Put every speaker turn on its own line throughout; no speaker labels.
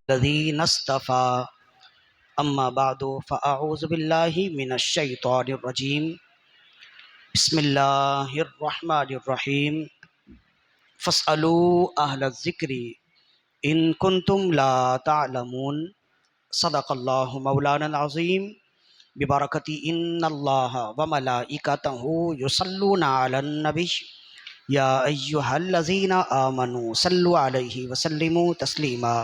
الذين اصطفى أما بعد فأعوذ بالله من الشيطان الرجيم بسم الله الرحمن الرحيم فاسألوا أهل الذكر إن كنتم لا تعلمون صدق الله مولانا العظيم ببركة إن الله وملائكته يصلون على النبي يا أيها الذين آمنوا صلوا عليه وسلموا تسليما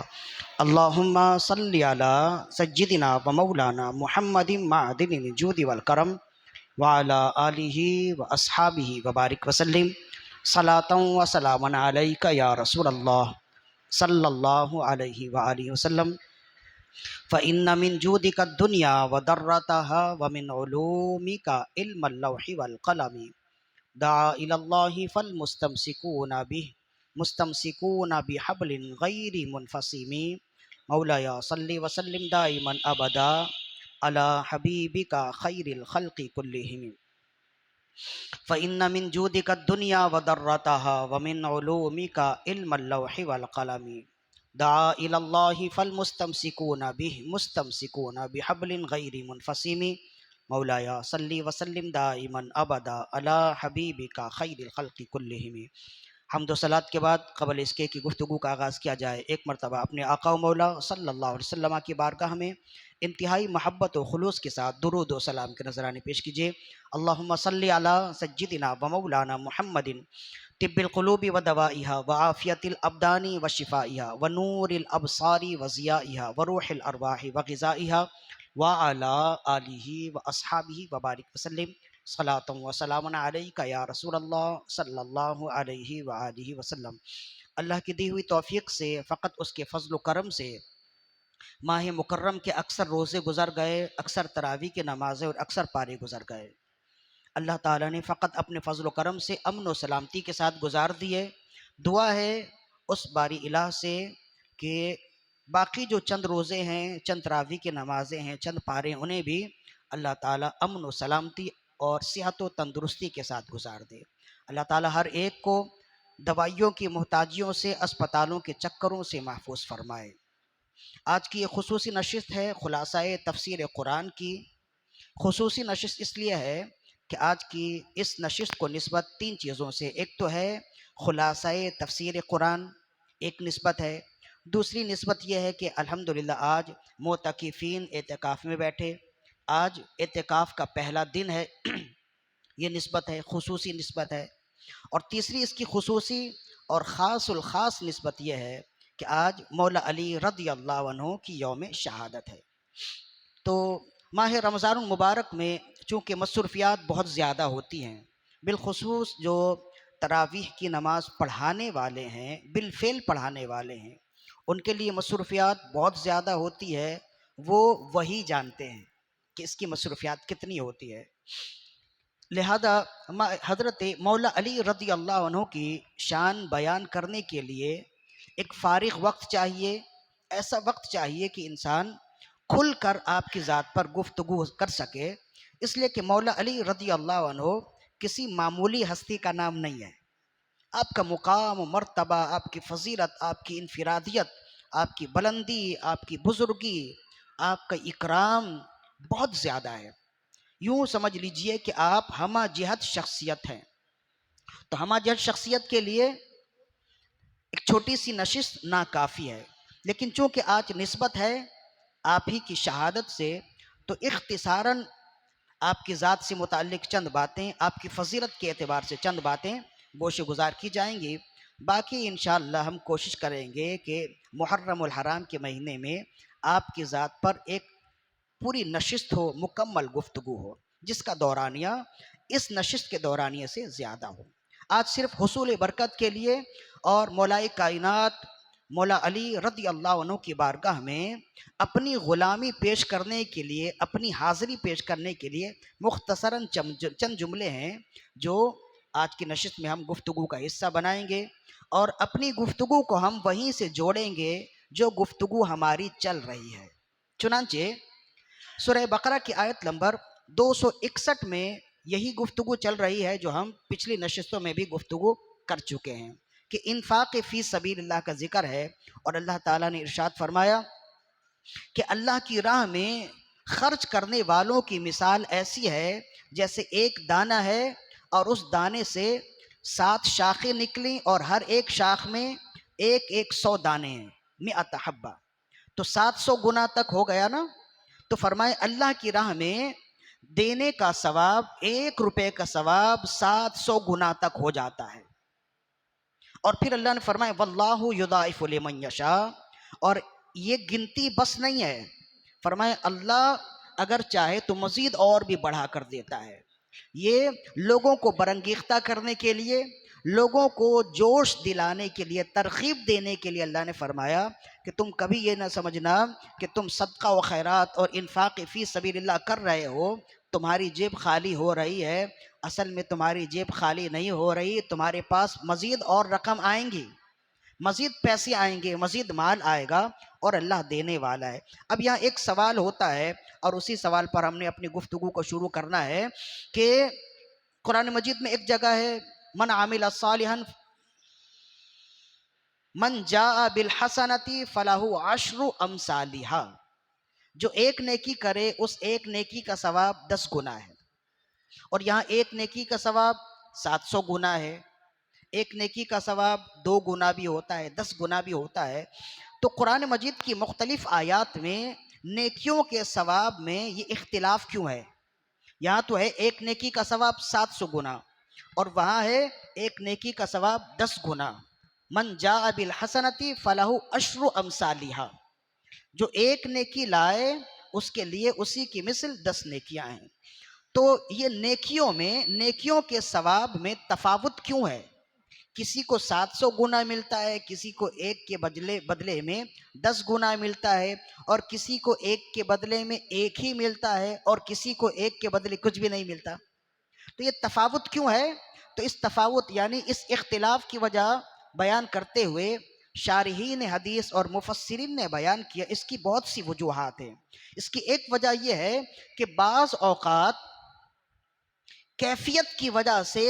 اللهم صل على سيدنا ومولانا محمد معدن الجود والكرم وعلى آله وأصحابه وبارك وسلم صلاة وسلاما عليك يا رسول الله صلى الله عليه وآله وسلم فإن من جودك الدنيا وضرتها ومن علومك علم اللوح والقلم دعا إلى الله فالمستمسكون به مستمسكون بحبل غير منفصم مولاي صل وسلم دائما أبدا على حبيبك خير الخلق كلهم فإن من جودك الدنيا وضرتها ومن علومك علم اللوح والقلم دعا إلى الله فالمستمسكون به مستمسكون بحبل غير منفصم مولاي صل وسلم دائما ابدا علی حبیبک خیر الخلق کلہم۔ حمد و صلات کے بعد قبل اس کے کہ گفتگو کا آغاز کیا جائے، ایک مرتبہ اپنے آقا و مولا صلی اللہ علیہ وسلم کی بارگاہ میں انتہائی محبت و خلوص کے ساتھ درود و سلام کے نذرانے پیش کیجیے۔ اللہم صلی علی سیدنا و مولانا محمد طب القلوب و دوائها وعافیت الابدان و شفائها ونور الابصار و ضیائها وروح الارواح و غذائها وعلى آلہ واصحابہ وبارک وسلم صلاۃ و سلام علیک یا رسول اللہ صلی اللہ علیہ وآلہ وسلم۔ اللہ کی دی ہوئی توفیق سے، فقط اس کے فضل و کرم سے ماہ مکرم کے اکثر روزے گزر گئے، اکثر تراویح کے نمازیں اور اکثر پارے گزر گئے۔ اللہ تعالیٰ نے فقط اپنے فضل و کرم سے امن و سلامتی کے ساتھ گزار دیے۔ دعا ہے اس باری الہ سے کہ باقی جو چند روزے ہیں، چند تراویح کی نمازیں ہیں، چند پارے، انہیں بھی اللہ تعالیٰ امن و سلامتی اور صحت و تندرستی کے ساتھ گزار دے۔ اللہ تعالیٰ ہر ایک کو دوائیوں کی محتاجیوں سے، اسپتالوں کے چکروں سے محفوظ فرمائے۔ آج کی یہ خصوصی نشست ہے خلاصہ تفسیر قرآن کی۔ خصوصی نشست اس لیے ہے کہ آج کی اس نشست کو نسبت تین چیزوں سے، ایک تو ہے خلاصہ تفسیر قرآن، ایک نسبت ہے، دوسری نسبت یہ ہے کہ الحمدللہ آج معتکفین اعتکاف میں بیٹھے، آج اعتکاف کا پہلا دن ہے، یہ نسبت ہے، خصوصی نسبت ہے، اور تیسری اس کی خصوصی اور خاص الخاص نسبت یہ ہے کہ آج مولا علی رضی اللہ عنہ کی یوم شہادت ہے۔ تو ماہ رمضان المبارک میں چونکہ مصروفیات بہت زیادہ ہوتی ہیں، بالخصوص جو تراویح کی نماز پڑھانے والے ہیں، بالفعل پڑھانے والے ہیں، ان کے لیے مصروفیات بہت زیادہ ہوتی ہے، وہ وہی جانتے ہیں کہ اس کی مصروفیات کتنی ہوتی ہے۔ لہذا حضرت مولا علی رضی اللہ عنہ کی شان بیان کرنے کے لیے ایک فارغ وقت چاہیے، ایسا وقت چاہیے کہ انسان کھل کر آپ کی ذات پر گفتگو کر سکے، اس لیے کہ مولا علی رضی اللہ عنہ کسی معمولی ہستی کا نام نہیں ہے۔ آپ کا مقام و مرتبہ، آپ کی فضیلت، آپ کی انفرادیت، آپ کی بلندی، آپ کی بزرگی، آپ کا اکرام بہت زیادہ ہے۔ یوں سمجھ لیجئے کہ آپ ہمہ جہت شخصیت ہیں۔ تو ہمہ جہت شخصیت کے لیے ایک چھوٹی سی نشست ناکافی ہے، لیکن چونکہ آج نسبت ہے آپ ہی کی شہادت سے، تو اختصاراً آپ کی ذات سے متعلق چند باتیں، آپ کی فضیلت کے اعتبار سے چند باتیں گوشے گزار کی جائیں گی۔ باقی انشاءاللہ ہم کوشش کریں گے کہ محرم الحرام کے مہینے میں آپ کی ذات پر ایک پوری نشست ہو، مکمل گفتگو ہو، جس کا دورانیہ اس نشست کے دورانیے سے زیادہ ہو۔ آج صرف حصول برکت کے لیے اور مولا کائنات مولا علی رضی اللہ عنہ کی بارگاہ میں اپنی غلامی پیش کرنے کے لیے، اپنی حاضری پیش کرنے کے لیے مختصراً چند جملے ہیں جو آج کی نشست میں ہم گفتگو کا حصہ بنائیں گے، اور اپنی گفتگو کو ہم وہیں سے جوڑیں گے جو گفتگو ہماری چل رہی ہے۔ چنانچہ سورہ بقرہ کی آیت نمبر 261 میں یہی گفتگو چل رہی ہے جو ہم پچھلی نشستوں میں بھی گفتگو کر چکے ہیں، کہ انفاق فی سبیل اللہ کا ذکر ہے، اور اللہ تعالیٰ نے ارشاد فرمایا کہ اللہ کی راہ میں خرچ کرنے والوں کی مثال ایسی ہے جیسے ایک دانہ ہے اور اس دانے سے 7 شاخیں نکلیں اور ہر ایک شاخ میں ایک 100 دانے ہیں، 100 حبہ، تو 700 گنا تک ہو گیا نا۔ تو فرمائے اللہ کی راہ میں دینے کا ثواب، 1 روپے کا ثواب 700 گنا تک ہو جاتا ہے۔ اور پھر اللہ نے فرمایا واللہ یضاعف لمن یشاء، اور یہ گنتی بس نہیں ہے، فرمایا اللہ اگر چاہے تو مزید اور بھی بڑھا کر دیتا ہے۔ یہ لوگوں کو برانگیختہ کرنے کے لیے، لوگوں کو جوش دلانے کے لیے، ترغیب دینے کے لیے اللہ نے فرمایا کہ تم کبھی یہ نہ سمجھنا کہ تم صدقہ و خیرات اور انفاق فی سبیل اللہ کر رہے ہو، تمہاری جیب خالی ہو رہی ہے۔ اصل میں تمہاری جیب خالی نہیں ہو رہی، تمہارے پاس مزید اور رقم آئیں گی، مزید پیسے آئیں گے، مزید مال آئے گا، اور اللہ دینے والا ہے۔ اب یہاں ایک سوال ہوتا ہے، اور اسی سوال پر ہم نے اپنی گفتگو کو شروع کرنا ہے کہ قرآن مجید میں ایک جگہ ہے من عامل صالحا من جاء بالحسنۃ فلہ عشر امثالھا، جو ایک نیکی کرے اس ایک نیکی کا ثواب 10 گنا ہے، اور یہاں ایک نیکی کا ثواب 700 گنا ہے، ایک نیکی کا ثواب 2 گنا بھی ہوتا ہے، 10 گنا بھی ہوتا ہے۔ تو قرآن مجید کی مختلف آیات میں نیکیوں کے ثواب میں یہ اختلاف کیوں ہے؟ یہاں تو ہے ایک نیکی کا ثواب 700 گنا، اور وہاں ہے ایک نیکی کا ثواب 10 گنا۔ من جاء بالحسنۃ فلہ عشر امثالھا، جو ایک نیکی لائے اس کے لیے اسی کی مثل 10 نیکیاں ہیں۔ تو یہ نیکیوں میں، نیکیوں کے ثواب میں تفاوت کیوں ہے؟ کسی کو 700 گنا ملتا ہے، کسی کو ایک کے بدلے میں 10 گنا ملتا ہے، اور کسی کو ایک کے بدلے میں ایک ہی ملتا ہے، اور کسی کو ایک کے بدلے کچھ بھی نہیں ملتا۔ تو یہ تفاوت کیوں ہے؟ تو اس تفاوت یعنی اس اختلاف کی وجہ بیان کرتے ہوئے شارحین حدیث اور مفسرین نے بیان کیا اس کی بہت سی وجوہات ہیں۔ اس کی ایک وجہ یہ ہے کہ بعض اوقات کیفیت کی وجہ سے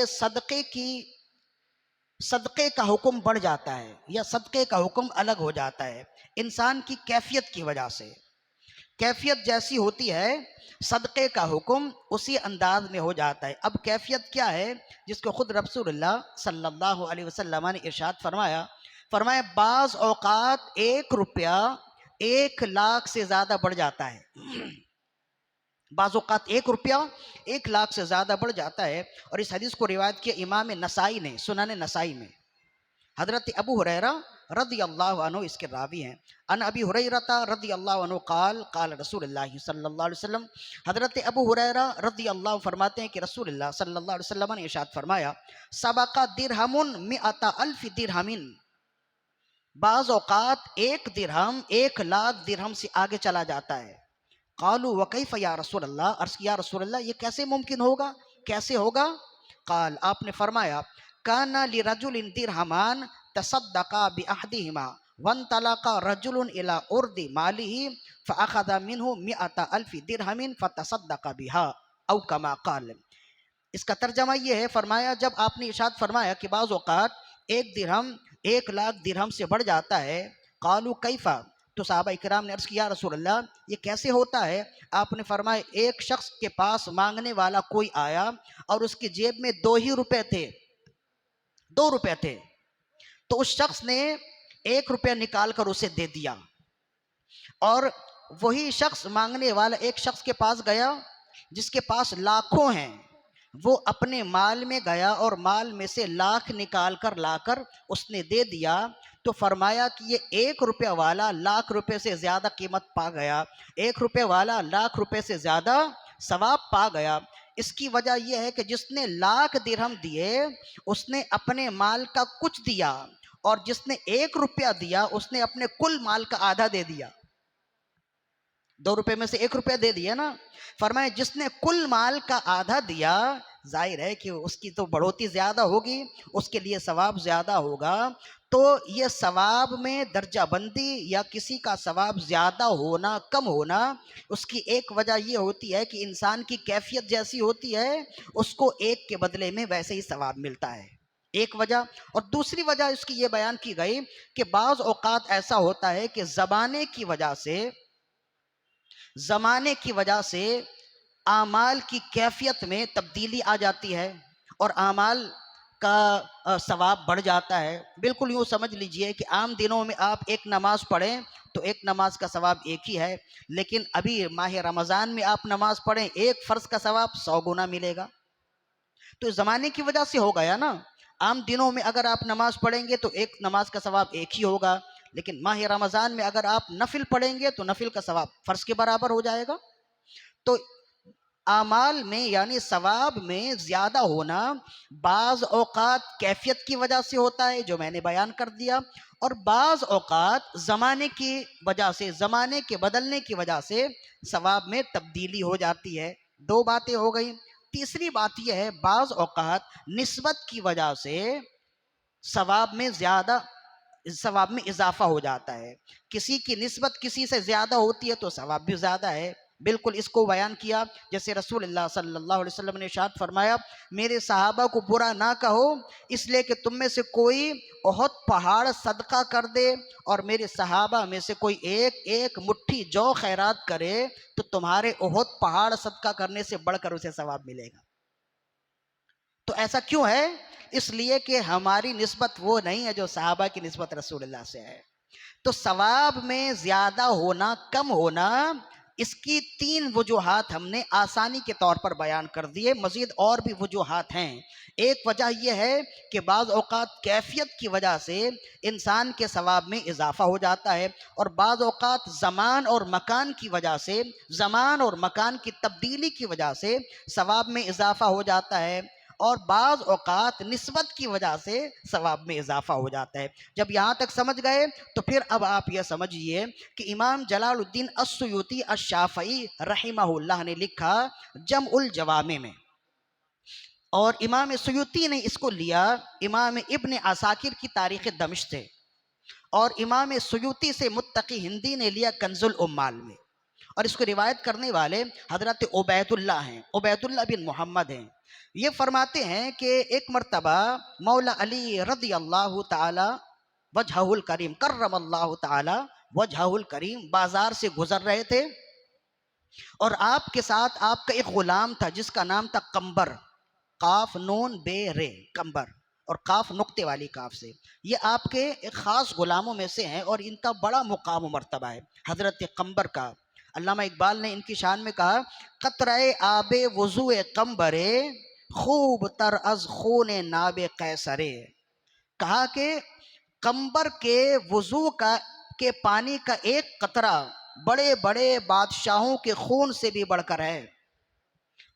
صدقے کا حکم بڑھ جاتا ہے، یا صدقے کا حکم الگ ہو جاتا ہے انسان کی کیفیت کی وجہ سے۔ کیفیت جیسی ہوتی ہے صدقے کا حکم اسی انداز میں ہو جاتا ہے۔ اب کیفیت کیا ہے جس کو خود رسول اللہ صلی اللہ علیہ وسلم نے ارشاد فرمایا بعض اوقات 1 روپیہ 1 لاکھ سے زیادہ بڑھ جاتا ہے، بعض اوقات 1 روپیہ 1 لاکھ سے زیادہ بڑھ جاتا ہے۔ اور اس حدیث کو روایت کیا امام نسائی نے، سنن نسائی میں، حضرت ابو ہریرہ رضی اللہ عنہ اس کے راوی ہیں۔ ان ابی ہریرہ رضی اللہ عنہ قال قال رسول اللہ صلی اللہ علیہ وسلم، حضرت ابو ہریرہ رضی اللہ عنہ فرماتے ہیں کہ رسول اللہ صلی اللہ علیہ وسلم نے ارشاد فرمایا سبق درہم 100,000 درہم، بعض اوقات 1 درہم 1 لاکھ درہم سے آگے چلا جاتا ہے۔ قالوا وکیف یا رسول اللہ، عرض کیا رسول اللہ یہ کیسے ممکن ہوگا، کیسے ہوگا؟ قال، آپ نے فرمایا کان لرجل درہمان تصدق باحدہما وانطلق رجل الى ارض ماله فاخذ منه 100,000 درہم فتصدق بها او کما قال۔ اس کا ترجمہ یہ ہے، فرمایا جب آپ نے ارشاد فرمایا کہ بعض اوقات 1 درہم 1 لاکھ درہم سے بڑھ جاتا ہے، قالوا کیفا، تو صحابہ کرام نے عرض کیا رسول اللہ یہ کیسے ہوتا ہے؟ آپ نے فرمایا ایک شخص کے پاس مانگنے والا کوئی آیا اور اس کی جیب میں 2 ہی روپے تھے، 2 روپے تھے، تو اس شخص نے 1 روپیہ نکال کر اسے دے دیا، اور وہی شخص مانگنے والا ایک شخص کے پاس گیا جس کے پاس لاکھوں ہیں، وہ اپنے مال میں گیا اور مال میں سے لاکھ نکال کر لا کر اس نے دے دیا، تو فرمایا کہ یہ 1 روپیہ والا 1,00,000 روپے سے زیادہ قیمت پا گیا، 1 روپے والا 1,00,000 روپے سے زیادہ ثواب پا گیا۔ اس کی وجہ یہ ہے کہ جس نے 1,00,000 درہم دیے اس نے اپنے مال کا کچھ دیا، اور جس نے 1 روپیہ دیا اس نے اپنے کل مال کا آدھا دے دیا۔ 2 روپے میں سے 1 روپیہ دے دیا نا، فرمایا جس نے کل مال کا آدھا دیا، ظاہر ہے کہ اس کی تو بڑھوتی زیادہ ہوگی، اس کے لیے ثواب زیادہ ہوگا۔ تو یہ ثواب میں درجہ بندی یا کسی کا ثواب زیادہ ہونا کم ہونا، اس کی ایک وجہ یہ ہوتی ہے کہ انسان کی کیفیت جیسی ہوتی ہے اس کو ایک کے بدلے میں ویسے ہی ثواب ملتا ہے، ایک وجہ۔ اور دوسری وجہ اس کی یہ بیان کی گئی کہ بعض اوقات ایسا ہوتا ہے کہ زبانے کی وجہ سے زمانے کی وجہ سے اعمال کی کیفیت میں تبدیلی آ جاتی ہے اور اعمال کا ثواب بڑھ جاتا ہے۔ بالکل یوں سمجھ لیجئے کہ عام دنوں میں آپ ایک نماز پڑھیں تو ایک نماز کا ثواب ایک ہی ہے، لیکن ابھی ماہ رمضان میں آپ نماز پڑھیں ایک فرض کا ثواب 100 گنا ملے گا۔ تو زمانے کی وجہ سے ہو گیا نا۔ عام دنوں میں اگر آپ نماز پڑھیں گے تو ایک نماز کا ثواب ایک ہی ہوگا، لیکن ماہ رمضان میں اگر آپ نفل پڑھیں گے تو نفل کا ثواب فرض کے برابر ہو جائے گا۔ تو اعمال میں یعنی ثواب میں زیادہ ہونا بعض اوقات کیفیت کی وجہ سے ہوتا ہے جو میں نے بیان کر دیا، اور بعض اوقات زمانے کی وجہ سے، زمانے کے بدلنے کی وجہ سے ثواب میں تبدیلی ہو جاتی ہے۔ دو باتیں ہو گئیں۔ تیسری بات یہ ہے بعض اوقات نسبت کی وجہ سے ثواب میں اضافہ ہو جاتا ہے۔ کسی کی نسبت کسی سے زیادہ ہوتی ہے تو ثواب بھی زیادہ ہے۔ بالکل اس کو بیان کیا جیسے رسول اللہ صلی اللہ علیہ وسلم نے ارشاد فرمایا، میرے صحابہ کو برا نہ کہو اس لیے کہ تم میں سے کوئی احد پہاڑ صدقہ کر دے اور میرے صحابہ میں سے کوئی ایک مٹھی جو خیرات کرے تو تمہارے احد پہاڑ صدقہ کرنے سے بڑھ کر اسے ثواب ملے گا۔ تو ایسا کیوں ہے؟ اس لیے کہ ہماری نسبت وہ نہیں ہے جو صحابہ کی نسبت رسول اللہ سے ہے۔ تو ثواب میں زیادہ ہونا کم ہونا، اس کی 3 وجوہات ہم نے آسانی کے طور پر بیان کر دیے، مزید اور بھی وجوہات ہیں۔ ایک وجہ یہ ہے کہ بعض اوقات کیفیت کی وجہ سے انسان کے ثواب میں اضافہ ہو جاتا ہے، اور بعض اوقات زمان اور مکان کی وجہ سے، زمان اور مکان کی تبدیلی کی وجہ سے ثواب میں اضافہ ہو جاتا ہے، اور بعض اوقات نسبت کی وجہ سے ثواب میں اضافہ ہو جاتا ہے۔ جب یہاں تک سمجھ گئے تو پھر اب آپ یہ سمجھیے کہ امام جلال الدین السیوطی الشافعی رحمہ اللہ نے لکھا جمع الجوامع میں، اور امام سیوطی نے اس کو لیا امام ابن عساکر کی تاریخ دمشق سے، اور امام سیوطی سے متقی ہندی نے لیا کنز العمال میں، اور اس کو روایت کرنے والے حضرت عبید اللہ ہیں، عبید اللہ بن محمد ہیں۔ یہ فرماتے ہیں کہ ایک مرتبہ مولا علی رضی اللہ تعالی وجہہ الکریم کرم اللہ تعالی وجہہ الکریم بازار سے گزر رہے تھے، اور آپ کے ساتھ آپ کا ایک غلام تھا جس کا نام تھا قمبر، قاف نون بے رے، قمبر، اور قاف نقطے والی قاف سے۔ یہ آپ کے ایک خاص غلاموں میں سے ہیں اور ان کا بڑا مقام و مرتبہ ہے حضرت قمبر کا۔ علامہ اقبال نے ان کی شان میں کہا، قطرہ آب وضوء قمبرے خوب تر از خون ناب قیصرے۔ کہا کہ قمبر کے وضو کے پانی کا ایک قطرہ بڑے بڑے بادشاہوں کے خون سے بھی بڑھ کر ہے۔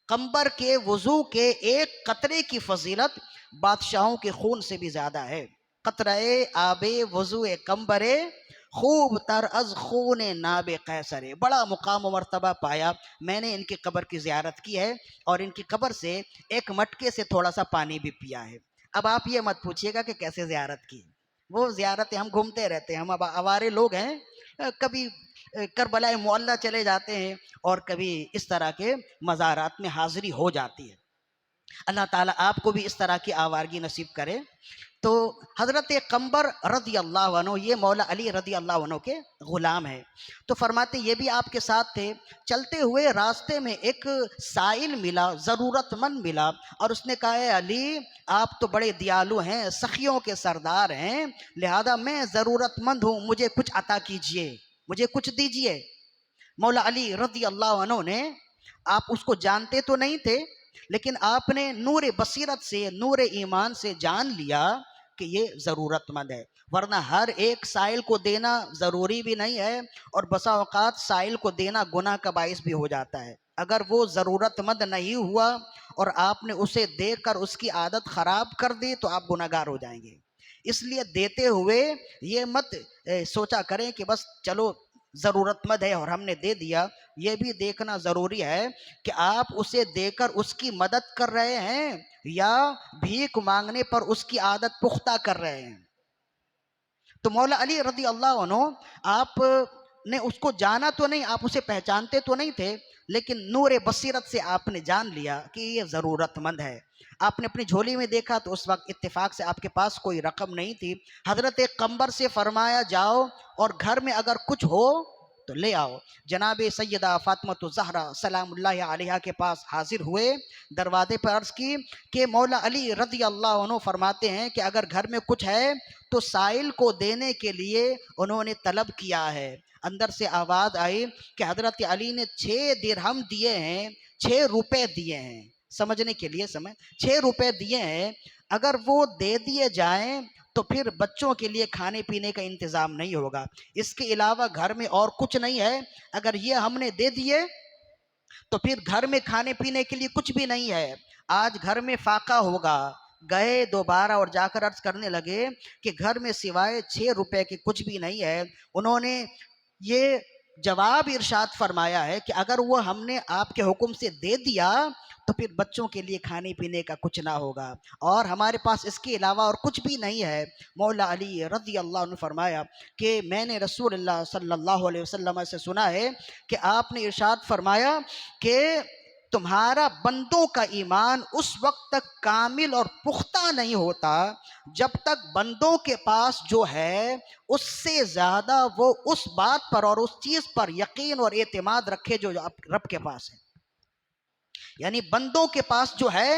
قمبر کے وضو کے ایک قطرے کی فضیلت بادشاہوں کے خون سے بھی زیادہ ہے۔ قطرہ آب وضو قمبرے خوب تر از خون ناب قیصرے، بڑا مقام و مرتبہ پایا۔ میں نے ان کی قبر کی زیارت کی ہے اور ان کی قبر سے ایک مٹکے سے تھوڑا سا پانی بھی پیا ہے۔ اب آپ یہ مت پوچھیے گا کہ کیسے زیارت کی، وہ زیارتیں ہم گھومتے رہتے ہیں، ہم اب آوارے لوگ ہیں، کبھی کربلا معلیٰ چلے جاتے ہیں اور کبھی اس طرح کے مزارات میں حاضری ہو جاتی ہے۔ اللہ تعالیٰ آپ کو بھی اس طرح کی آوارگی نصیب کرے۔ تو حضرت قمبر رضی اللہ عنہ یہ مولا علی رضی اللہ عنہ کے غلام ہیں، تو فرماتے یہ بھی آپ کے ساتھ تھے۔ چلتے ہوئے راستے میں ایک سائل ملا، ضرورت مند ملا، اور اس نے کہا، اے علی آپ تو بڑے دیالو ہیں، سخیوں کے سردار ہیں، لہذا میں ضرورت مند ہوں، مجھے کچھ عطا کیجئے، مجھے کچھ دیجئے۔ مولا علی رضی اللہ عنہ نے، آپ اس کو جانتے تو نہیں تھے لیکن آپ نے نور بصیرت سے، نور ایمان سے جان لیا کہ یہ ضرورت مند ہے، ورنہ ہر ایک سائل کو دینا ضروری بھی نہیں ہے، اور بسا اوقات سائل کو دینا گناہ کا باعث بھی ہو جاتا ہے۔ اگر وہ ضرورت مند نہیں ہوا اور آپ نے اسے دے کر اس کی عادت خراب کر دی تو آپ گناہ گار ہو جائیں گے۔ اس لیے دیتے ہوئے یہ مت سوچا کریں کہ بس چلو ضرورت مند ہے اور ہم نے دے دیا، یہ بھی دیکھنا ضروری ہے کہ آپ اسے دے کر اس کی مدد کر رہے ہیں یا بھیک مانگنے پر اس کی عادت پختہ کر رہے ہیں۔ تو مولا علی رضی اللہ عنہ، آپ نے اس کو جانا تو نہیں، آپ اسے پہچانتے تو نہیں تھے، لیکن نور بصیرت سے آپ نے جان لیا کہ یہ ضرورت مند ہے۔ آپ نے اپنی جھولی میں دیکھا تو اس وقت اتفاق سے آپ کے پاس کوئی رقم نہیں تھی۔ حضرت قمبر سے فرمایا، جاؤ اور گھر میں اگر کچھ ہو تو لے آؤ۔ جناب سیدہ فاطمۃ الزہرا سلام اللہ علیہا کے پاس حاضر ہوئے، دروازے پر عرض کی کہ مولا علی رضی اللہ عنہ فرماتے ہیں کہ اگر گھر میں کچھ ہے تو سائل کو دینے کے لیے انہوں نے طلب کیا ہے۔ اندر سے آواز آئی کہ حضرت علی نے 6 درہم دیے ہیں، 6 روپے دیے ہیں، سمجھنے کے لیے 6 روپے دیے ہیں، اگر وہ دے دیے جائیں تو پھر بچوں کے لیے کھانے پینے کا انتظام نہیں ہوگا، اس کے علاوہ گھر میں اور کچھ نہیں ہے، اگر یہ ہم نے دے دیے تو پھر گھر میں کھانے پینے کے لیے کچھ بھی نہیں ہے، آج گھر میں فاقہ ہوگا۔ گئے دوبارہ اور جا کر عرض کرنے لگے کہ گھر میں سوائے 6 روپے کے کچھ بھی نہیں ہے۔ انہوں نے یہ جواب ارشاد فرمایا ہے کہ اگر وہ ہم نے آپ کے حکم سے دے دیا تو پھر بچوں کے لیے کھانے پینے کا کچھ نہ ہوگا، اور ہمارے پاس اس کے علاوہ اور کچھ بھی نہیں ہے۔ مولا علی رضی اللہ عنہ فرمایا کہ میں نے رسول اللہ صلی اللہ علیہ وسلم سے سنا ہے کہ آپ نے ارشاد فرمایا کہ تمہارا بندوں کا ایمان اس وقت تک کامل اور پختہ نہیں ہوتا جب تک بندوں کے پاس جو ہے اس سے زیادہ وہ اس بات پر اور اس چیز پر یقین اور اعتماد رکھے جو رب کے پاس ہے۔ یعنی بندوں کے پاس جو ہے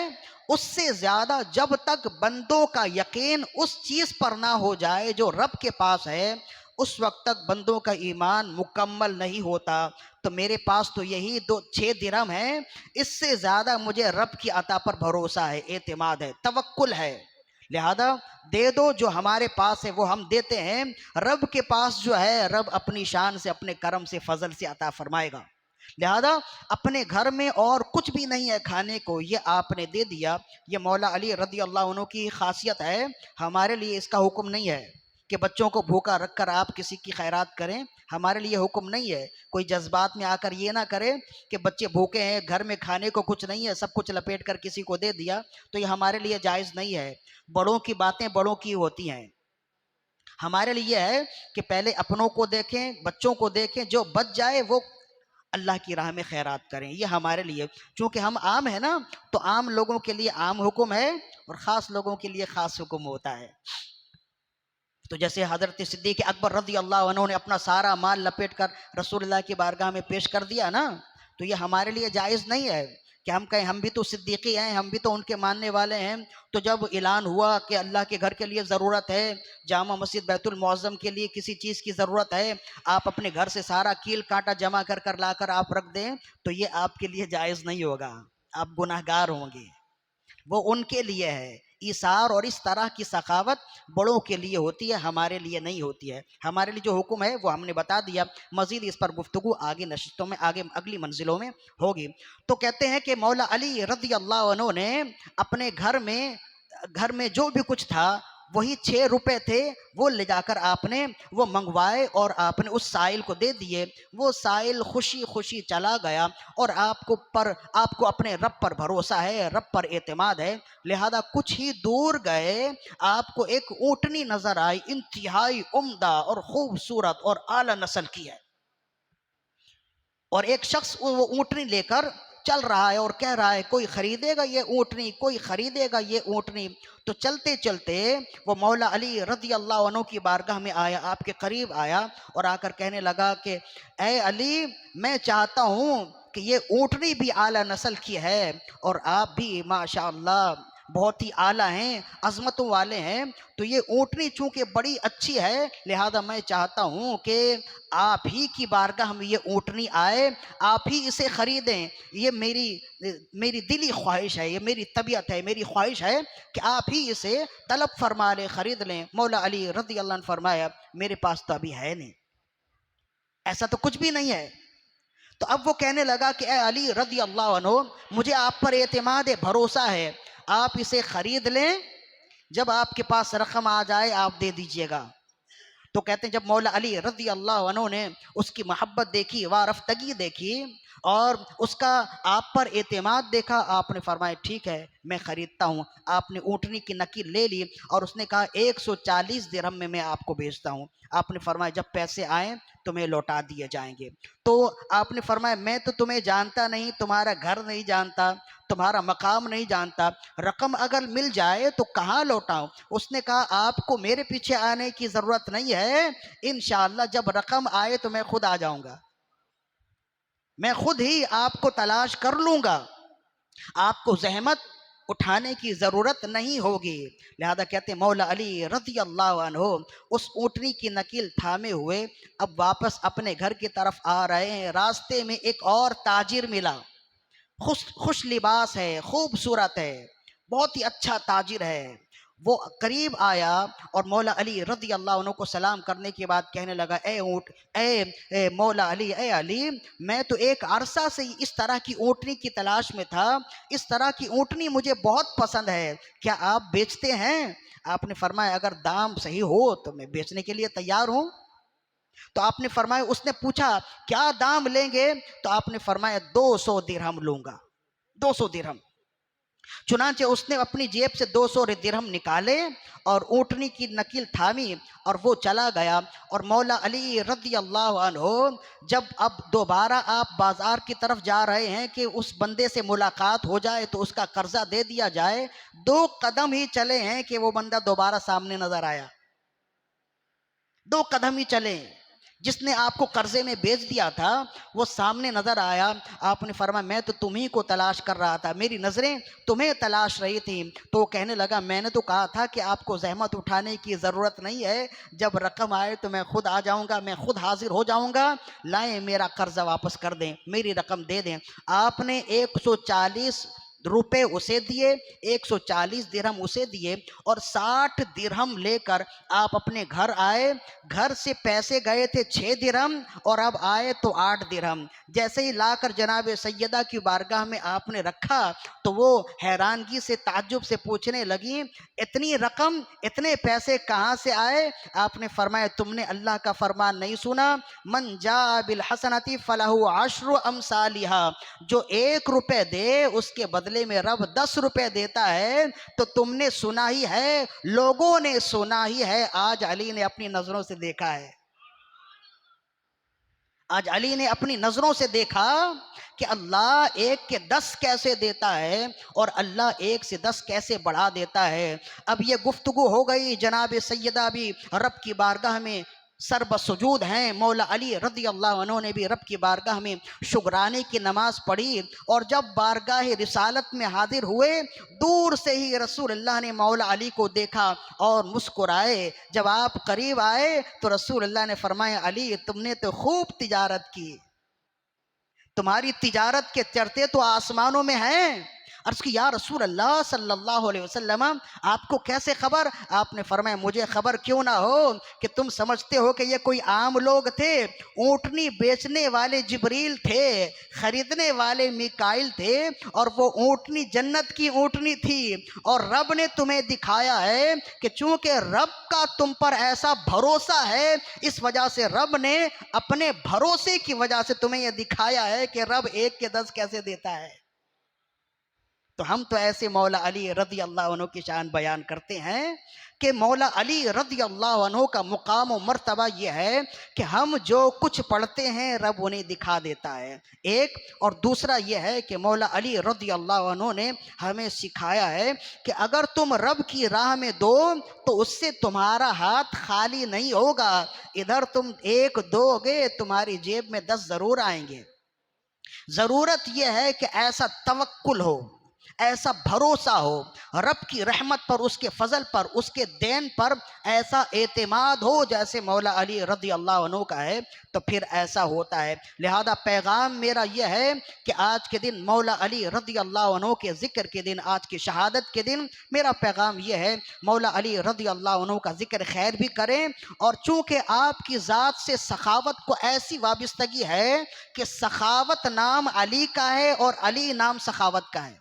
اس سے زیادہ جب تک بندوں کا یقین اس چیز پر نہ ہو جائے جو رب کے پاس ہے، اس وقت تک بندوں کا ایمان مکمل نہیں ہوتا۔ تو میرے پاس تو یہی 6 درہم ہیں، اس سے زیادہ مجھے رب کی عطا پر بھروسہ ہے، اعتماد ہے، توکل ہے، لہذا دے دو، جو ہمارے پاس ہے وہ ہم دیتے ہیں، رب کے پاس جو ہے رب اپنی شان سے، اپنے کرم سے، فضل سے عطا فرمائے گا۔ لہذا اپنے گھر میں اور کچھ بھی نہیں ہے کھانے کو، یہ آپ نے دے دیا۔ یہ مولا علی رضی اللہ عنہ کی خاصیت ہے، ہمارے لیے اس کا حکم نہیں ہے کہ بچوں کو بھوکا رکھ کر آپ کسی کی خیرات کریں، ہمارے لیے حکم نہیں ہے۔ کوئی جذبات میں آ کر یہ نہ کرے کہ بچے بھوکے ہیں، گھر میں کھانے کو کچھ نہیں ہے، سب کچھ لپیٹ کر کسی کو دے دیا، تو یہ ہمارے لیے جائز نہیں ہے۔ بڑوں کی باتیں بڑوں کی ہوتی ہیں، ہمارے لیے ہے کہ پہلے اپنوں کو دیکھیں، بچوں کو دیکھیں، جو بچ جائے وہ اللہ کی راہ میں خیرات کریں، یہ ہمارے لیے، چونکہ ہم عام ہیں نا، تو عام لوگوں کے لیے عام حکم ہے اور خاص لوگوں کے لیے خاص حکم ہوتا ہے۔ تو جیسے حضرت صدیق اکبر رضی اللہ عنہ نے اپنا سارا مال لپیٹ کر رسول اللہ کی بارگاہ میں پیش کر دیا نا، تو یہ ہمارے لیے جائز نہیں ہے کہ ہم کہیں ہم بھی تو صدیقی ہیں، ہم بھی تو ان کے ماننے والے ہیں۔ تو جب اعلان ہوا کہ اللہ کے گھر کے لیے ضرورت ہے، جامع مسجد بیت المعظم کے لیے کسی چیز کی ضرورت ہے، آپ اپنے گھر سے سارا کیل کانٹا جمع کر کر لا کر آپ رکھ دیں، تو یہ آپ کے لیے جائز نہیں ہوگا، آپ گناہ گار ہوں گے، وہ ان کے لیے ہے۔ ایثار اور اس طرح کی سخاوت بڑوں کے لیے ہوتی ہے، ہمارے لیے نہیں ہوتی ہے۔ ہمارے لیے جو حکم ہے وہ ہم نے بتا دیا، مزید اس پر گفتگو آگے نشستوں میں، آگے اگلی منزلوں میں ہوگی۔ تو کہتے ہیں کہ مولا علی رضی اللہ عنہ نے اپنے گھر میں جو بھی کچھ تھا، وہی 6 روپے تھے، وہ لے جا کر آپ نے وہ منگوائے اور آپ نے اس سائل کو دے دیے۔ وہ سائل خوشی خوشی چلا گیا، اور آپ کو اپنے رب پر بھروسہ ہے، رب پر اعتماد ہے، لہذا کچھ ہی دور گئے آپ کو ایک اونٹنی نظر آئی، انتہائی عمدہ اور خوبصورت اور اعلیٰ نسل کی ہے، اور ایک شخص وہ اونٹنی لے کر چل رہا ہے اور کہہ رہا ہے کوئی خریدے گا یہ اونٹنی، کوئی خریدے گا یہ اونٹنی۔ تو چلتے چلتے وہ مولا علی رضی اللہ عنہ کی بارگاہ میں آیا، آپ کے قریب آیا اور آ کر کہنے لگا کہ اے علی، میں چاہتا ہوں کہ یہ اونٹنی بھی اعلیٰ نسل کی ہے اور آپ بھی ماشاءاللہ بہت ہی اعلیٰ ہیں، عظمتوں والے ہیں، تو یہ اونٹنی چونکہ بڑی اچھی ہے، لہذا میں چاہتا ہوں کہ آپ ہی کی بارگاہ میں یہ اونٹنی آئے، آپ ہی اسے خریدیں۔ یہ میری دلی خواہش ہے، یہ میری طبیعت ہے، میری خواہش ہے کہ آپ ہی اسے طلب فرما لیں، خرید لیں۔ مولا علی رضی اللہ عنہ فرمایا میرے پاس تو ابھی ہے نہیں، ایسا تو کچھ بھی نہیں ہے۔ تو اب وہ کہنے لگا کہ اے علی رضی اللہ عنہ، مجھے آپ پر اعتماد ہے، بھروسہ ہے، آپ اسے خرید لیں، جب آپ کے پاس رقم آ جائے آپ دے دیجئے گا۔ تو کہتے ہیں جب مولا علی رضی اللہ عنہ نے اس کی محبت دیکھی، وارفتگی دیکھی، اور اس کا آپ پر اعتماد دیکھا، آپ نے فرمایا ٹھیک ہے میں خریدتا ہوں۔ آپ نے اونٹنی کی نکیل لے لی اور اس نے کہا 140 درہم میں آپ کو بیچتا ہوں۔ آپ نے فرمایا جب پیسے آئیں تمہیں لوٹا دیے جائیں گے۔ تو آپ نے فرمایا میں تو تمہیں جانتا نہیں، تمہارا گھر نہیں جانتا، تمہارا مقام نہیں جانتا، رقم اگر مل جائے تو کہاں لوٹاؤں؟ اس نے کہا آپ کو میرے پیچھے آنے کی ضرورت نہیں ہے، انشاءاللہ جب رقم آئے تو میں خود آ جاؤں گا، میں خود ہی آپ کو تلاش کر لوں گا، آپ کو زحمت اٹھانے کی ضرورت نہیں ہوگی۔ لہذا کہتے ہیں مولا علی رضی اللہ عنہ اس اونٹنی کی نکیل تھامے ہوئے اب واپس اپنے گھر کی طرف آ رہے ہیں۔ راستے میں ایک اور تاجر ملا، خوش لباس ہے، خوبصورت ہے، بہت ہی اچھا تاجر ہے۔ وہ قریب آیا اور مولا علی رضی اللہ عنہ کو سلام کرنے کے بعد کہنے لگا اے مولا علی، اے علی، میں تو ایک عرصہ سے اس طرح کی اونٹنی کی تلاش میں تھا، اس طرح کی اونٹنی مجھے بہت پسند ہے، کیا آپ بیچتے ہیں؟ آپ نے فرمایا اگر دام صحیح ہو تو میں بیچنے کے لیے تیار ہوں۔ تو آپ نے فرمایا، اس نے پوچھا کیا دام لیں گے؟ تو آپ نے فرمایا 200 درہم لوں گا، 200 درہم۔ چنانچہ اس نے اپنی جیب سے 200 درہم نکالے اور اونٹنی کی نکیل تھامی اور وہ چلا گیا۔ اور مولا علی رضی اللہ عنہ جب اب دوبارہ آپ بازار کی طرف جا رہے ہیں کہ اس بندے سے ملاقات ہو جائے تو اس کا قرضہ دے دیا جائے، 2 قدم ہی چلے ہیں کہ وہ بندہ دوبارہ سامنے نظر آیا، 2 قدم ہی چلے، جس نے آپ کو قرضے میں بیچ دیا تھا وہ سامنے نظر آیا۔ آپ نے فرمایا میں تو تمہیں کو تلاش کر رہا تھا، میری نظریں تمہیں تلاش رہی تھیں۔ تو وہ کہنے لگا میں نے تو کہا تھا کہ آپ کو زحمت اٹھانے کی ضرورت نہیں ہے، جب رقم آئے تو میں خود آ جاؤں گا، میں خود حاضر ہو جاؤں گا، لائیں میرا قرضہ واپس کر دیں، میری رقم دے دیں۔ آپ نے 140 روپے اسے دیے، 140 درہم اسے دیے اور 60 درہم لے کر آپ اپنے گھر آئے۔ گھر سے پیسے گئے تھے 6 درہم اور اب آئے تو 8 درہم۔ جیسے ہی لا کر جناب سیدہ کی بارگاہ میں آپ نے رکھا تو وہ حیرانگی سے تعجب سے پوچھنے لگیں اتنی رقم، اتنے پیسے کہاں سے آئے؟ آپ نے فرمایا تم نے اللہ کا فرمان نہیں سنا، من جاء بالحسنۃ فلہ عشر امثالھا، جو 1 روپے دے اس کے بدلے میں رب 10 روپے دیتا ہے۔ تو تم نے سنا ہی ہے، لوگوں نے سنا ہی ہے، آج علی نے اپنی نظروں سے دیکھا ہے، آج علی نے اپنی نظروں سے دیکھا کہ اللہ 1 کے 10 کیسے دیتا ہے اور اللہ 1 سے 10 کیسے بڑھا دیتا ہے۔ اب یہ گفتگو ہو گئی، جناب سیدہ بھی رب کی بارگاہ میں سر بسجود ہیں، مولا علی رضی اللہ عنہ نے بھی رب کی بارگاہ میں شکرانے کی نماز پڑھی اور جب بارگاہ رسالت میں حاضر ہوئے دور سے ہی رسول اللہ نے مولا علی کو دیکھا اور مسکرائے۔ جب آپ قریب آئے تو رسول اللہ نے فرمایا علی تم نے تو خوب تجارت کی، تمہاری تجارت کے چرتے تو آسمانوں میں ہیں۔ عرض کی یا رسول اللہ صلی اللہ علیہ وسلم آپ کو کیسے خبر؟ آپ نے فرمایا مجھے خبر کیوں نہ ہو کہ تم سمجھتے ہو کہ یہ کوئی عام لوگ تھے، اونٹنی بیچنے والے جبریل تھے، خریدنے والے میکائل تھے، اور وہ اونٹنی جنت کی اونٹنی تھی، اور رب نے تمہیں دکھایا ہے کہ چونکہ رب کا تم پر ایسا بھروسہ ہے اس وجہ سے رب نے اپنے بھروسے کی وجہ سے تمہیں یہ دکھایا ہے کہ رب 1 کے 10 کیسے دیتا ہے۔ تو ہم تو ایسے مولا علی رضی اللہ عنہ کی شان بیان کرتے ہیں کہ مولا علی رضی اللہ عنہ کا مقام و مرتبہ یہ ہے کہ ہم جو کچھ پڑھتے ہیں رب انہیں دکھا دیتا ہے، ایک، اور دوسرا یہ ہے کہ مولا علی رضی اللہ عنہ نے ہمیں سکھایا ہے کہ اگر تم رب کی راہ میں دو تو اس سے تمہارا ہاتھ خالی نہیں ہوگا، ادھر تم 1 دو گے تمہاری جیب میں 10 ضرور آئیں گے۔ ضرورت یہ ہے کہ ایسا توکل ہو، ایسا بھروسہ ہو رب کی رحمت پر، اس کے فضل پر، اس کے دین پر، ایسا اعتماد ہو جیسے مولا علی رضی اللہ عنہ کا ہے، تو پھر ایسا ہوتا ہے۔ لہذا پیغام میرا یہ ہے کہ آج کے دن مولا علی رضی اللہ عنہ کے ذکر کے دن، آج کی شہادت کے دن، میرا پیغام یہ ہے مولا علی رضی اللہ عنہ کا ذکر خیر بھی کریں، اور چونکہ آپ کی ذات سے سخاوت کو ایسی وابستگی ہے کہ سخاوت نام علی کا ہے اور علی نام سخاوت کا ہے،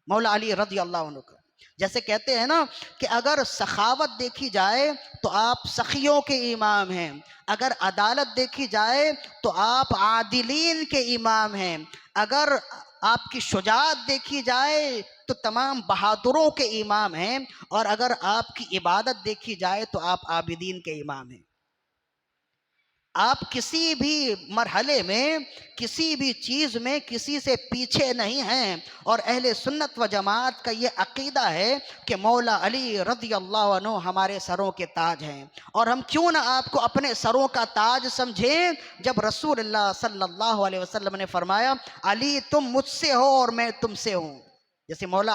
مولا علی رضی اللہ عنہ کا۔ جیسے کہتے ہیں نا کہ اگر سخاوت دیکھی جائے تو آپ سخیوں کے امام ہیں، اگر عدالت دیکھی جائے تو آپ عادلین کے امام ہیں، اگر آپ کی شجاعت دیکھی جائے تو تمام بہادروں کے امام ہیں، اور اگر آپ کی عبادت دیکھی جائے تو آپ عابدین کے امام ہیں۔ آپ کسی بھی مرحلے میں، کسی بھی چیز میں کسی سے پیچھے نہیں ہیں، اور اہل سنت و جماعت کا یہ عقیدہ ہے کہ مولا علی رضی اللہ عنہ ہمارے سروں کے تاج ہیں، اور ہم کیوں نہ آپ کو اپنے سروں کا تاج سمجھیں جب رسول اللہ صلی اللہ علیہ وسلم نے فرمایا علی تم مجھ سے ہو اور میں تم سے ہوں۔ جیسے مولا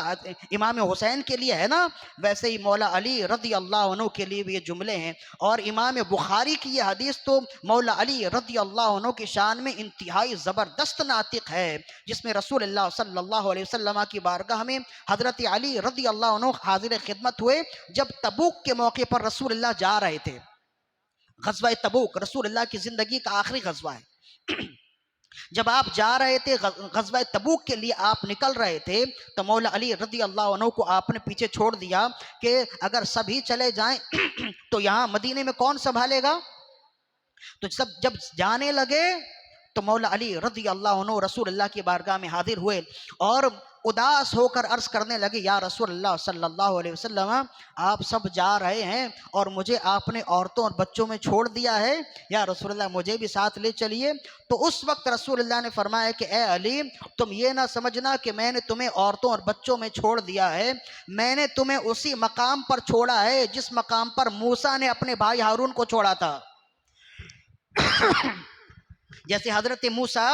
امام حسین کے لیے ہے نا، ویسے ہی مولا علی رضی اللہ عنہ کے لیے بھی یہ جملے ہیں، اور امام بخاری کی یہ حدیث تو مولا علی رضی اللہ عنہ کی شان میں انتہائی زبردست ناطق ہے، جس میں رسول اللہ صلی اللہ علیہ وسلم کی بارگاہ میں حضرت علی رضی اللہ عنہ حاضر خدمت ہوئے جب تبوک کے موقع پر رسول اللہ جا رہے تھے۔ غزوہ تبوک رسول اللہ کی زندگی کا آخری غزوہ ہے۔ جب آپ جا رہے تھے غزوہ تبوک کے لیے، آپ نکل رہے تھے، تو مولا علی رضی اللہ عنہ کو آپ نے پیچھے چھوڑ دیا کہ اگر سبھی چلے جائیں تو یہاں مدینے میں کون سنبھالے گا؟ تو جب جانے لگے تو مولا علی رضی اللہ عنہ رسول اللہ کی بارگاہ میں حاضر ہوئے اور اداس ہو کر عرض کرنے لگے یا رسول اللہ صلی اللہ علیہ وسلم، آپ سب جا رہے ہیں اور مجھے آپ نے عورتوں اور بچوں میں چھوڑ دیا ہے، یا رسول اللہ مجھے بھی ساتھ لے چلیے۔ تو اس وقت رسول اللہ نے فرمایا کہ اے علی، تم یہ نہ سمجھنا کہ میں نے تمہیں عورتوں اور بچوں میں چھوڑ دیا ہے، میں نے تمہیں اسی مقام پر چھوڑا ہے جس مقام پر موسیٰ نے اپنے بھائی ہارون کو چھوڑا تھا۔ جیسے حضرت موسیٰ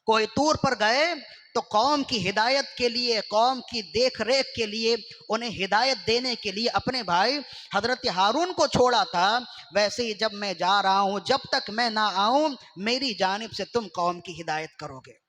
کوہ طور پر گئے تو قوم کی ہدایت کے لیے، قوم کی دیکھ ریکھ کے لیے، انہیں ہدایت دینے کے لیے اپنے بھائی حضرت ہارون کو چھوڑا تھا، ویسے ہی جب میں جا رہا ہوں جب تک میں نہ آؤں میری جانب سے تم قوم کی ہدایت کرو گے۔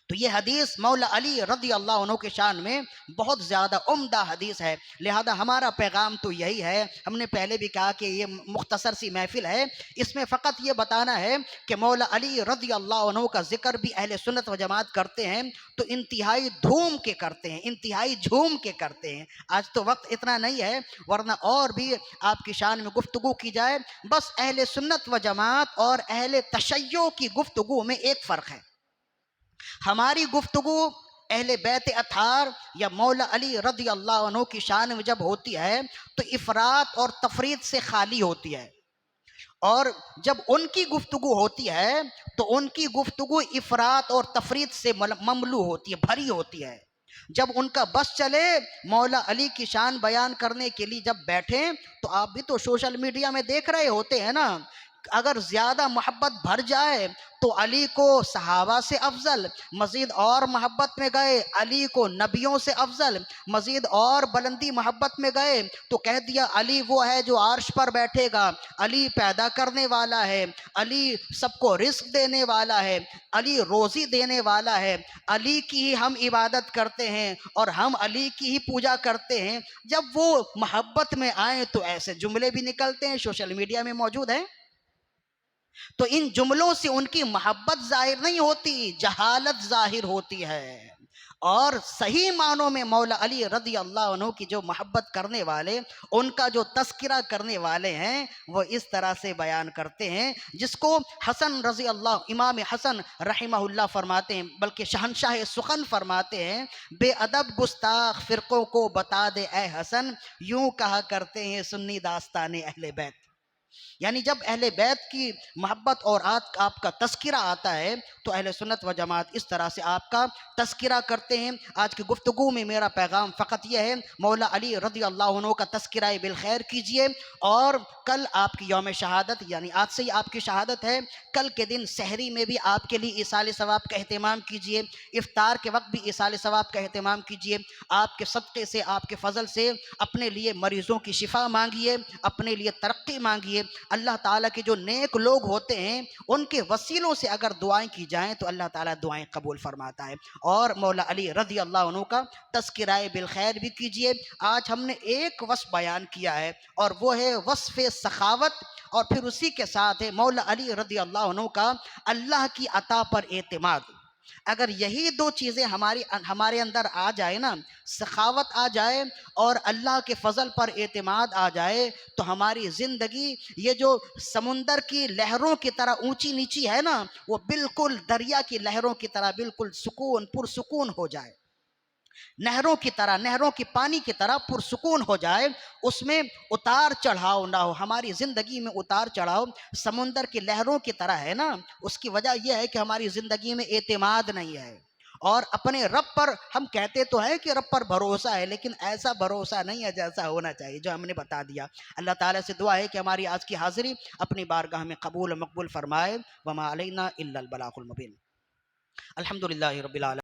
تو یہ حدیث مولا علی رضی اللہ عنہ کے شان میں بہت زیادہ عمدہ حدیث ہے، لہذا ہمارا پیغام تو یہی ہے۔ ہم نے پہلے بھی کہا کہ یہ مختصر سی محفل ہے، اس میں فقط یہ بتانا ہے کہ مولا علی رضی اللہ عنہ کا ذکر بھی اہل سنت و جماعت کرتے ہیں تو انتہائی دھوم کے کرتے ہیں، انتہائی جھوم کے کرتے ہیں۔ آج تو وقت اتنا نہیں ہے، ورنہ اور بھی آپ کی شان میں گفتگو کی جائے، بس اہل سنت و جماعت اور اہل تشیع کی گفتگو میں ایک فرق ہے۔ ہماری گفتگو اہل بیت اطہار یا مولا علی رضی اللہ عنہ کی شان میں جب ہوتی ہے تو افراط اور تفریط سے خالی ہوتی ہے، اور جب ان کی گفتگو ہوتی ہے تو ان کی گفتگو افراط اور تفریط سے مملو ہوتی ہے، بھری ہوتی ہے۔ جب ان کا بس چلے مولا علی کی شان بیان کرنے کے لیے جب بیٹھیں تو آپ بھی تو سوشل میڈیا میں دیکھ رہے ہوتے ہیں نا، اگر زیادہ محبت بھر جائے تو علی کو صحابہ سے افضل، مزید اور محبت میں گئے علی کو نبیوں سے افضل، مزید اور بلندی محبت میں گئے تو کہہ دیا علی وہ ہے جو عرش پر بیٹھے گا، علی پیدا کرنے والا ہے، علی سب کو رزق دینے والا ہے، علی روزی دینے والا ہے، علی کی ہی ہم عبادت کرتے ہیں اور ہم علی کی ہی پوجا کرتے ہیں۔ جب وہ محبت میں آئیں تو ایسے جملے بھی نکلتے ہیں، سوشل میڈیا میں موجود ہیں۔ تو ان جملوں سے ان کی محبت ظاہر نہیں ہوتی، جہالت ظاہر ہوتی ہے، اور صحیح معنوں میں مولا علی رضی اللہ عنہ کی جو محبت کرنے والے، ان کا جو تذکرہ کرنے والے ہیں وہ اس طرح سے بیان کرتے ہیں جس کو حسن رضی اللہ، امام حسن رحمہ اللہ فرماتے ہیں، بلکہ شہنشاہ سخن فرماتے ہیں، بے ادب گستاخ فرقوں کو بتا دے اے حسن، یوں کہا کرتے ہیں سنی داستان اہل بیت۔ یعنی جب اہل بیت کی محبت اور آپ کا تذکرہ آتا ہے تو اہل سنت و جماعت اس طرح سے آپ کا تذکرہ کرتے ہیں۔ آج کی گفتگو میں میرا پیغام فقط یہ ہے، مولا علی رضی اللہ عنہ کا تذکرہ بالخیر کیجئے، اور کل آپ کی یوم شہادت، یعنی آج سے ہی آپ کی شہادت ہے، کل کے دن سحری میں بھی آپ کے لیے ایصال ثواب کا اہتمام کیجئے، افطار کے وقت بھی ایصال ثواب کا اہتمام کیجئے، آپ کے صدقے سے، آپ کے فضل سے اپنے لیے مریضوں کی شفا مانگیے، اپنے لیے ترقی مانگیے۔ اللہ تعالیٰ کے جو نیک لوگ ہوتے ہیں ان کے وسیلوں سے اگر دعائیں کی جائیں تو اللہ تعالیٰ دعائیں قبول فرماتا ہے، اور مولا علی رضی اللہ عنہ کا تذکرہ بالخیر بھی کیجئے۔ آج ہم نے ایک وصف بیان کیا ہے اور وہ ہے وصف سخاوت، اور پھر اسی کے ساتھ ہے مولا علی رضی اللہ عنہ کا اللہ کی عطا پر اعتماد۔ اگر یہی دو چیزیں ہمارے اندر آ جائے نا، سخاوت آ جائے اور اللہ کے فضل پر اعتماد آ جائے، تو ہماری زندگی یہ جو سمندر کی لہروں کی طرح اونچی نیچی ہے نا، وہ بالکل دریا کی لہروں کی طرح بالکل سکون پرسکون ہو جائے، نہروں کی طرح، نہروں کی پانی کی طرح پرسکون ہو جائے، اس میں اتار چڑھاؤ نہ ہو۔ ہماری زندگی میں اتار چڑھاؤ سمندر کی لہروں کی طرح ہے نا، اس کی وجہ یہ ہے کہ ہماری زندگی میں اعتماد نہیں ہے، اور اپنے رب پر ہم کہتے تو ہیں کہ رب پر بھروسہ ہے، لیکن ایسا بھروسہ نہیں ہے جیسا ہونا چاہیے، جو ہم نے بتا دیا۔ اللہ تعالیٰ سے دعا ہے کہ ہماری آج کی حاضری اپنی بارگاہ میں قبول و مقبول فرمائے۔ وما علینا الا البلاغ المبین۔ الحمدللہ رب العالمین۔